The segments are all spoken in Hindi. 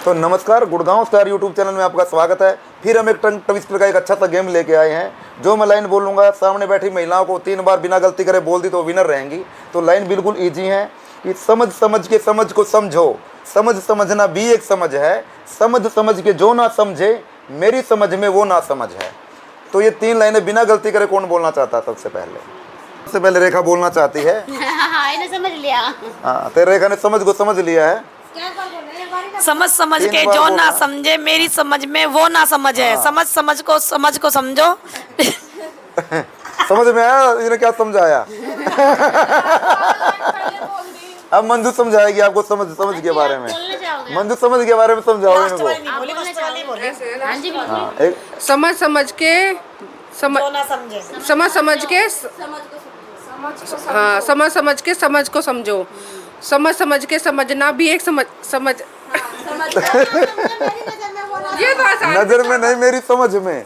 तो नमस्कार, गुड़गांव स्टार यूट्यूब चैनल में आपका स्वागत है। फिर हम एक टंग ट्विस्टर का एक अच्छा सा गेम लेके आए हैं। जो मैं लाइन बोलूँगा, सामने बैठी महिलाओं को 3 बार बिना गलती करे बोल दी तो विनर रहेंगी। तो लाइन बिल्कुल ईजी है कि समझ समझ के समझ को समझो, समझ समझना भी एक समझ है, समझ समझ के जो ना समझे मेरी समझ में वो ना समझ है। तो ये 3 लाइनें बिना गलती करे कौन बोलना चाहता है? सबसे पहले रेखा बोलना चाहती है। हाँ, समझ लिया। हाँ, तो रेखा ने समझ को समझ लिया है। समझ समझ के जो ना समझे मेरी समझ में वो ना समझ है। समझ समझ को समझो। समझ में आया? इन्हें क्या समझाया? अब मंजू समझाएगी आपको समझ के बारे में। मंजू समझ के बारे में समझाओ इनको। समझ समझ के समझ को समझो। समझ समझ के समझना भी एक समझ ये तो नजर में नहीं, मेरी समझ में।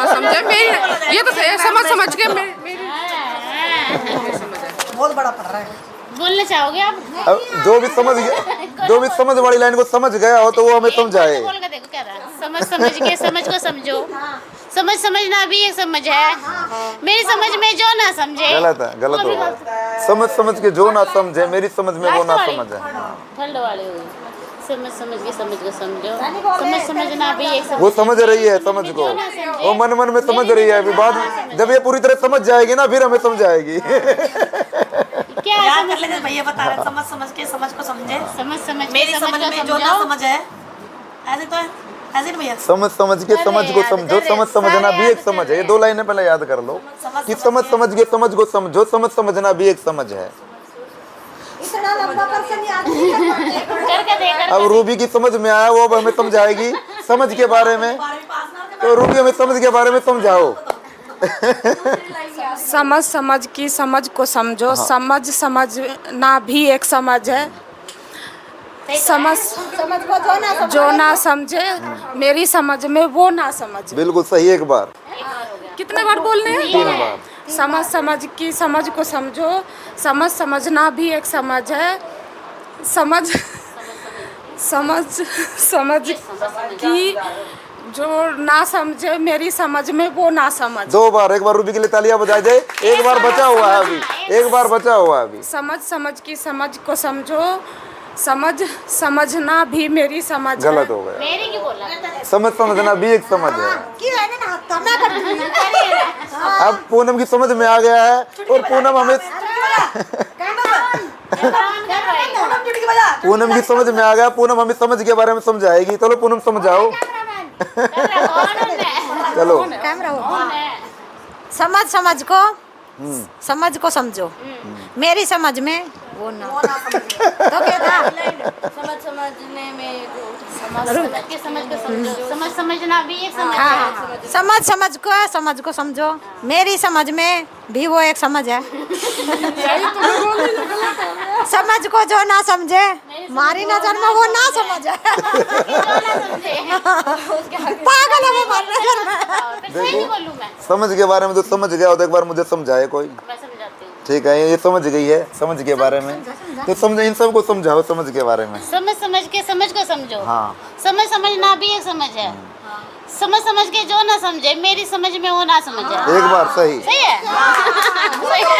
समझे मेरी, ये तो समझ समझ के बहुत बड़ा पड़ रहा है। बोलना चाहोगे आप? अब जो भी समझ वाली लाइन को समझ गया हो तो वो हमें समझाए। बोल के देखो क्या रहा है। समझ समझ के समझ को समझो। समझ समझना भी एक समझ है, मेरी समझ में जो ना समझे। गलत होगा। समझ समझ के जो ना समझे मेरी समझ में वो ना समझ है। ठंड वाले हो गए। समझ समझ के समझ को समझो। समझ समझना भी एक समझ। वो समझ रही है समझ को, वो मन मन में समझ रही है। अभी बाद जब ये पूरी तरह समझ जाएगी ना फिर हमें समझाएगी। क्या याद कर लेते भैया बता रहे, समझ समझ के समझ को समझे। समझ मेरी समझ में जो ना समझ है। ऐसे तो है, ऐसे भैया। समझ समझ के समझ को समझो, समझ समझना भी एक समझ है। ये 2 लाइनें पहले याद कर लो कि समझ समझ के समझ को समझो, समझ समझना भी एक समझ है। इतना लंबा पर्सन याद नहीं कर अब रूबी की समझ में आया, वो अब हमें समझाएगी समझ के बारे में। तो रूबी हमें समझ के बारे में समझाओ। समझ समझ की समझ को समझो। समझ समझना भी एक समझ है। समझ को जो ना समझे मेरी समझ में वो ना समझ। बिल्कुल सही। एक बार, कितने बार बोलने हैं? 3 बार। समझ समझ की समझ को समझो। समझ समझना भी एक समझ है। समझ की जो ना समझे मेरी समझ में वो ना समझ। 2 बार। एक बार रूबी के लिए तालियां बजाई दे। एक बार बचा हुआ है अभी, एक बार बचा हुआ है अभी। समझ समझ की समझ को समझो। समझ समझना भी मेरी समझ है। गलत हो गया। मेरी क्यों बोला? समझ समझना भी एक समझ है। अब पूनम की समझ में आ गया है और पूनम की समझ में आ गया। पूनम हमें समझ के बारे में समझाएगी। चलो पूनम समझाओ। चलो। समझ को समझो। मेरी समझ में वो ना तो क्या था? समझने में समझ के समझ को समझो। समझ समझना भी एक समझ है। हाँ, समझ को समझो। मेरी समझ में भी वो एक समझ है। समझ को जो ना समझे मारी नजर में वो ना समझ है। पागल है वो हमारी नजर में। बोलूं मैं? समझ के बारे में तो समझ गया हो तो एक बार मुझे समझाए कोई। मैं समझाती हूँ। ठीक है, ये समझ गई है समझ के बारे में। तो समझ, इन सबको समझाओ समझ के बारे में। समझ समझ के समझ को समझो। हाँ। समझ समझना भी एक समझ है। समझ समझ के जो ना समझे मेरी समझ में वो ना समझ है। एक बार सही। सही है। सही है।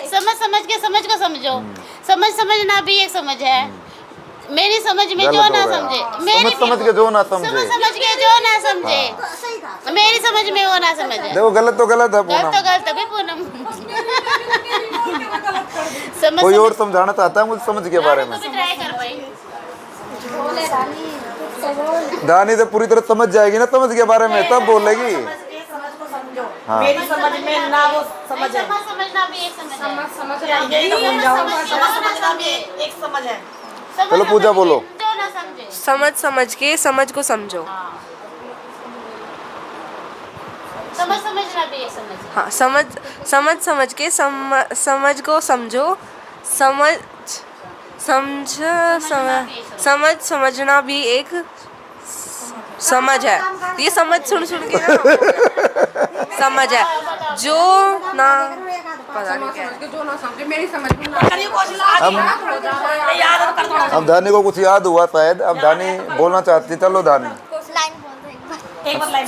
समझ समझ के समझ को समझो। समझ समझना भी एक समझ है। मेरी समझ में जो ना समझे समझ के जो ना समझे। समझ के जो ना समझे मेरी समझ में वो ना समझ है। देखो गलत तो गलत है पूनम। गलत है पूनम। कोई और समझाना चाहता है मुझे समझ के बारे में? ट्राई कर भाई। दानी तो पूरी तरह समझ जाएगी ना समझ के बारे में, तब बोलेगी। हाँ। मेरी समझ में ना वो समझ है। समझना भी एक समझ है। समझना भी एक समझ है। चलो पूजा बोलो। जो ना समझे समझ समझ के समझ को समझो। समझ समझना भी एक समझ है। हाँ, समझ के समझ को समझो। समझ समझना भी एक समझ है। ये समझ सुन के ना समझ है। जो ना पता नहीं समझ क्या समझ के जो ना समझे मेरी समझ में ना अब धानी को कुछ याद हुआ शायद, अब धानी बोलना चाहती है। चलो धानी।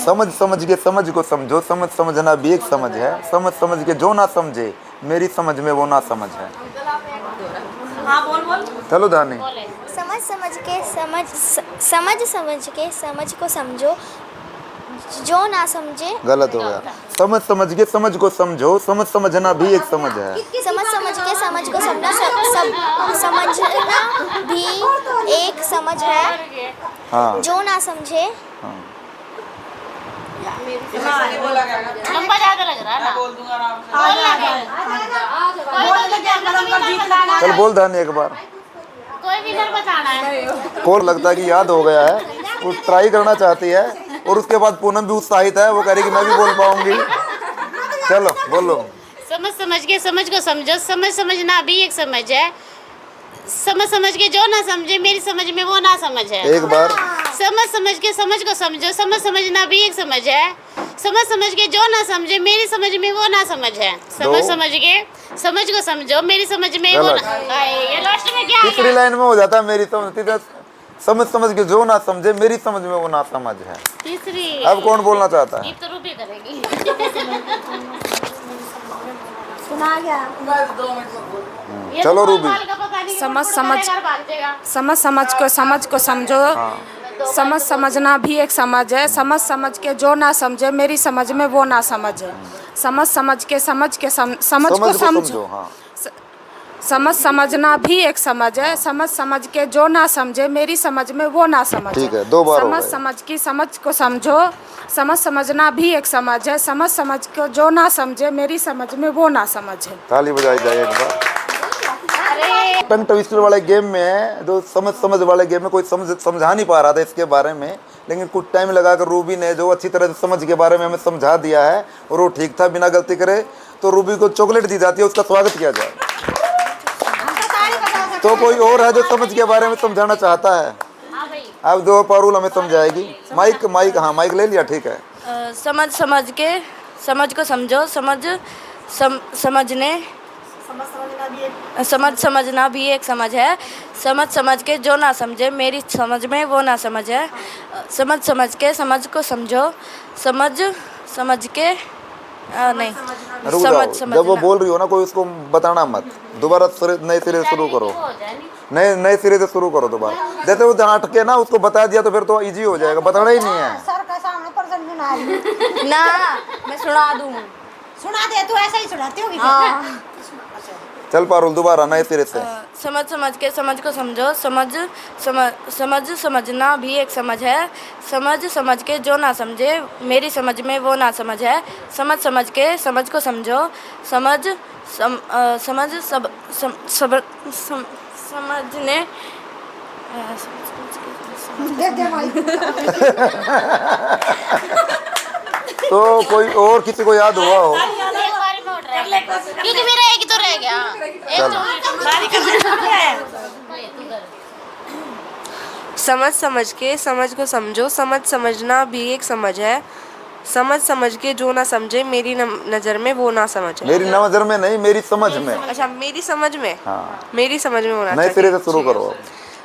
समझ समझ के समझ को समझो, समझ समझना भी एक समझ है, समझ समझ के जो ना समझे मेरी समझ में वो ना समझ है। चलो धानी। समझ समझ के समझ को समझो, जो ना समझे। गलत हो गया। समझ समझ के समझ को समझो, समझ समझना भी एक समझ है। समझ समझ के समझ को समझना समझना भी एक समझ है, हाँ जो ना समझे। लंबा ज्यादा लग रहा है ना। चल बोल धानी एक बार। कोई विनर बताना है। को लगता है कि याद हो गया है, वो ट्राई करना चाहती है और उसके बाद पूनम भी उत्साहित है, वो कह रही कि मैं भी बोल पाऊंगी। चलो बोलो। समझ समझ के समझ को समझो, समझ समझना भी एक समझ है, समझ समझ के जो ना समझे मेरी समझ में वो ना समझ है। एक बार। समझ समझ के समझ को समझो, समझ समझना भी एक समझ है, समझ समझ के जो ना समझे मेरी समझ में वो ना समझ है। समझ समझ के समझ को समझो मेरी समझ में वो ना। ये लास्ट में क्या तीसरी लाइन में हो जाता है मेरी समझ, समझ समझ के जो ना समझे मेरी समझ में वो ना समझ है। तीसरी। अब कौन बोलना चाहता है? ये तो रूबी करेगी। ये चलो तो रूबी। बाल का पता नहीं, समझ फुट-फुट समझ करेगा और भाग जाएगा। समझ को समझो, समझ समझना भी एक समझ है, समझ समझ के जो ना समझे मेरी समझ में वो ना समझ है। समझ समझ के समझ को समझो, हाँ। समझ समझना भी एक समझ है, समझ समझ के जो ना समझे मेरी समझ में वो ना समझ ठीक है, दो बार हो समझ गए। समझ की समझ को समझो, समझ समझना भी एक समझ है, समझ समझ को जो ना समझे मेरी समझ में वो ना समझ है। ताली बजाई जाए एक बार। टंग ट्विस्टर वाले गेम में है, जो समझ वाले गेम में कोई समझा नहीं पा रहा था इसके बारे में, लेकिन कुछ टाइम लगाकर रूबी ने जो अच्छी तरह से समझ के बारे में हमें समझा दिया है और वो ठीक था बिना गलती करे। तो रूबी को चॉकलेट दी जाती है, उसका स्वागत किया जाए। तो कोई और है जो समझ के बारे में समझाना चाहता है? हाँ भाई। अब दो पारुल हमें समझाएगी। माइक हाँ माइक ले लिया, ठीक है। समझ समझ के समझ को समझो, समझ समझना भी एक समझ है, समझ समझ के जो ना समझे मेरी समझ में वो ना समझ है। समझ समझ के समझ को समझो, समझ के नहीं रुक जाओ, जब वो बोल रही हो ना कोई उसको बताना मत, दोबारा नए सिरे से शुरू करो, नए सिरे से शुरू करो दोबारा। जैसे वो डांट के ना उसको बता दिया तो फिर तो इजी हो जाएगा, बताना ही नहीं है। सर का सामने पर सुना रही ना मैं सुना दूँ। सुना दे, तू ऐसे ही सुनाती होगी। हाँ। चल पारुल दोबारा नए सिरे से। समझ समझ के समझ को समझो, समझ समझना भी एक समझ है, समझ समझ के जो ना समझे मेरी समझ में वो ना समझ है। समझ समझ के समझ को समझो, समझने तो कोई और किसी को याद हुआ हो? एक बारी में उठ रहा है, क्योंकि मेरा एक ही तो रह गया। समझ समझ के समझ को समझो, समझ समझना भी एक समझ है, समझ समझ के जो ना समझे मेरी नज़र में वो ना समझ है। मेरी नजर में नहीं, मेरी समझ में। अच्छा मेरी समझ में, हाँ। मेरी समझ में होना नए सिरे से शुरू करो।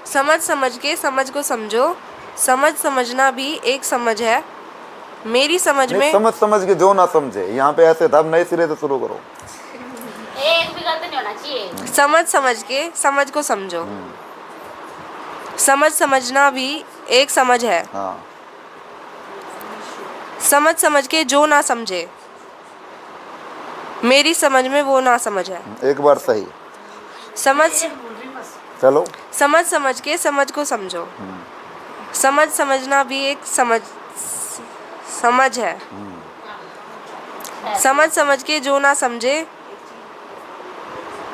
समझ समझ के समझ को समझो, समझ समझना भी एक समझ है, मेरी समझ में समझ के जो ना समझे, यहाँ पे ऐसे था। अब नए सिरे से शुरू करो। एक भी गलत नहीं होना चाहिए। समझ समझ के समझ को समझो, समझ समझना भी एक समझ है, हाँ। समझ समझ के जो ना समझे मेरी समझ में वो ना समझ है। एक बार सही। समझ चलो। समझ के समझ को समझो, समझ समझना भी एक समझ है, समझ के जो ना समझे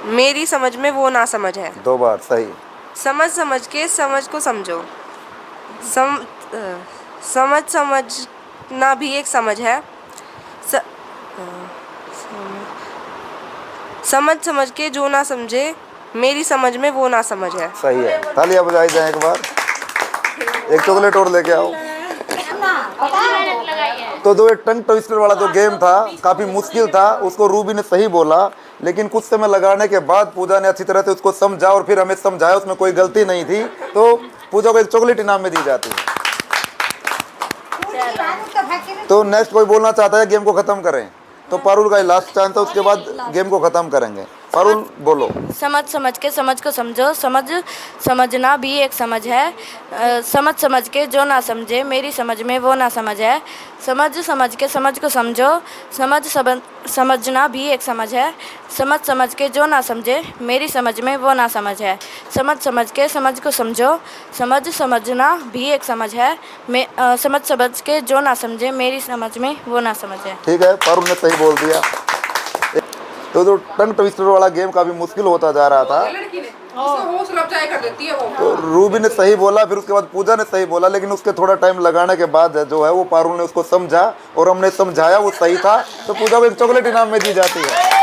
मेरी समझ में वो ना समझ है। दो बार सही। समझ के समझ को समझो, समझना भी एक समझ है, समझ के जो ना समझे मेरी समझ में वो ना समझ है। सही है, तालियां बजाई जाए एक बार। एक चॉकलेट और लेके आओ। तो जो ये टंग ट्विस्टर वाला जो गेम था काफ़ी मुश्किल था, उसको रूबी ने सही बोला लेकिन कुछ समय लगाने के बाद पूजा ने अच्छी तरह से उसको समझा और फिर हमें समझाया उसमें कोई गलती नहीं थी, तो पूजा को एक चॉकलेट इनाम में दी जाती है। तो नेक्स्ट कोई बोलना चाहता है गेम को ख़त्म करें? तो पारुल का लास्ट चांस है, उसके बाद गेम को ख़त्म करेंगे। पारुल बोलो। समझ समझ के समझ को समझो, समझना भी एक समझ है। समझ के जो ना समझे मेरी समझ में वो ना समझ है। समझ के समझ को समझो, समझना भी एक समझ है। समझ के जो ना समझे मेरी समझ में वो ना समझ है। समझ के समझ को समझो, समझना भी एक समझ है। समझ के जो ना समझे मेरी समझ में वो ना समझ है। ठीक है, पारुल ने सही बोल दिया। तो जो टंग ट्विस्टर वाला गेम काफ़ी मुश्किल होता जा रहा था, तो रूबी ने सही बोला, फिर उसके बाद पूजा ने सही बोला, लेकिन उसके थोड़ा टाइम लगाने के बाद जो है वो पारुल ने उसको समझा और हमने समझाया वो सही था, तो पूजा को एक चॉकलेट इनाम में दी जाती है।